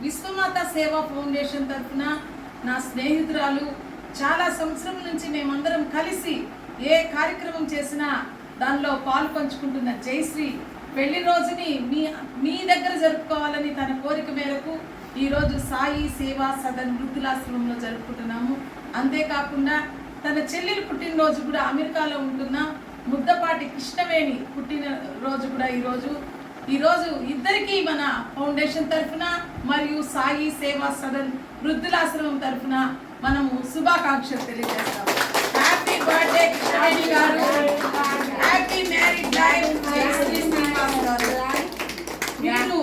విశ్వమాత సేవా ఫౌండేషన్ తరఫున నా స్నేహితురాలు చాలా సంవత్సరం నుంచి మేమందరం కలిసి ఏ కార్యక్రమం చేసినా దానిలో పాలు పంచుకుంటున్న జయశ్రీ పెళ్లి రోజుని మీ దగ్గర జరుపుకోవాలని తన కోరిక మేరకు ఈరోజు సాయి సేవా సదన్ వృద్ధులాశ్రమంలో జరుపుకుంటున్నాము. అంతేకాకుండా తన చెల్లెలు పుట్టినరోజు కూడా అమెరికాలో ఉంటున్న ముద్దపాటి కృష్ణవేణి పుట్టినరోజు కూడా ఈరోజు ఇద్దరికి మన ఫౌండేషన్ తరఫున మరియు సాయి సేవా సదన్ వృద్ధులాశ్రమం తరఫున మనము శుభాకాంక్షలు తెలియజేస్తాము. Happy birthday Krishnaveni garu, happy married life Jayashree Srinivas garu. మీరు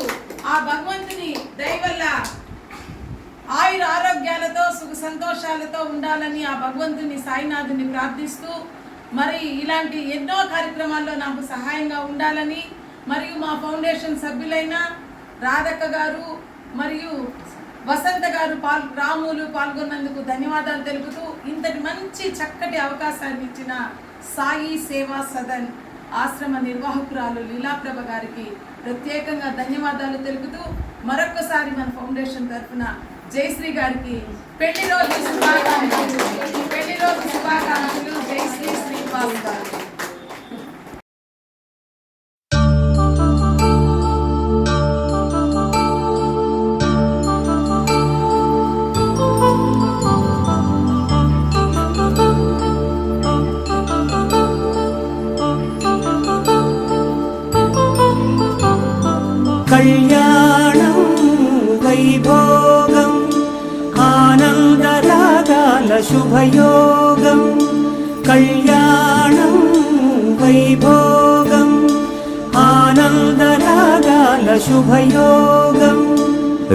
ఆ భగవంతుని దయ వల్ల ఆయుర ఆరోగ్యాలతో సుఖ సంతోషాలతో ఉండాలని ఆ భగవంతుని సాయినాథుని ప్రార్థిస్తూ మరి ఇలాంటి ఎన్నో కార్యక్రమాల్లో నాకు సహాయంగా ఉండాలని మరియు మా ఫౌండేషన్ సభ్యులైన రాధక్క గారు మరియు వసంత గారు రాములు పాల్గొన్నందుకు ధన్యవాదాలు తెలుపుతూ ఇంతటి మంచి చక్కటి అవకాశాన్ని ఇచ్చిన సాయి సేవా సదన్ ఆశ్రమ నిర్వాహకురాలు లీలాప్రభ గారికి ప్రత్యేకంగా ధన్యవాదాలు తెలుపుతూ మరొకసారి మన ఫౌండేషన్ తరఫున జయశ్రీ గారికి పెళ్లి రోజు శుభాకాంక్షలు జయశ్రీ శ్రీనివాస్ గారు. కళ్యాణం వైభోగం ఆనందరాగాల శుభయోగం. కళ్యాణం వైభోగం ఆనందరాగాల శుభయోగం.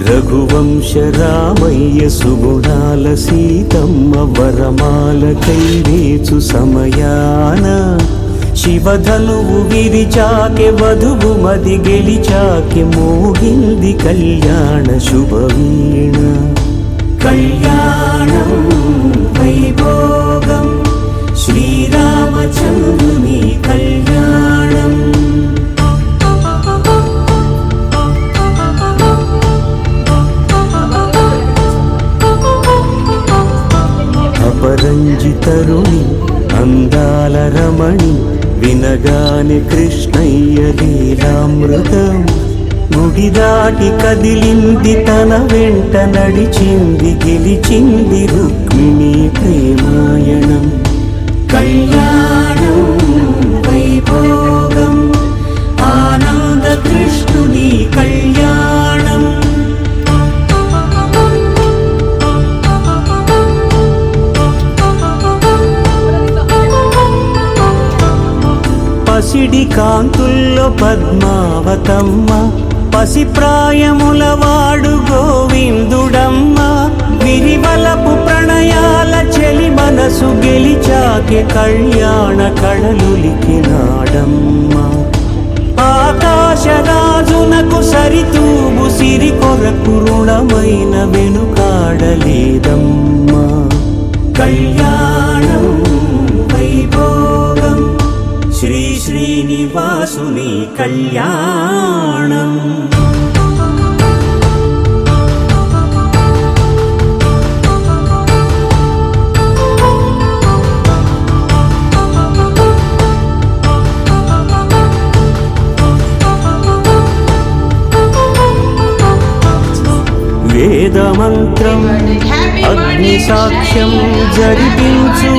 రఘువంశ రామయ్య సుగుణాల సీతమ్మ వరమాల కైవేచు సమయాన శివధనువు విరిచాకె వధువు మది గెలిచాకె మోగింది కళ్యాణ శుభవీణ. కళ్యాణం వైభోగం శ్రీరామచంద్రుని కళ్యాణం. అపరంజి తరుణి అందాల రమణి వినగానే కృష్ణయ్య లీలామృతం. గుడి దాటి కదిలింది తన వెంట నడిచింది గెలిచింది రుక్మిణి ప్రేమాయణం. కళ్యాణం వైభోగం ఆనంద కృష్ణుని కళ్యాణం. పసిడి కాంతుల్లో పద్మావతమ్మ పసిప్రాయముల వాడు గోవిందుడమ్మ. విరివలపు ప్రణయాల చెలి మనసు గెలిచాకె కళ్యాణ కళలులికినాడమ్మ. ఆకాశరాజునకు సరితూబు సిరి కొరకు రుణమైన వెనుకాడలేదమ్మ. కళ్యాణం వైభోగం శ్రీ శ్రీనివాసుని కళ్యాణం. వేదమంత్రం అగ్ని సాక్ష్యం జరిపించు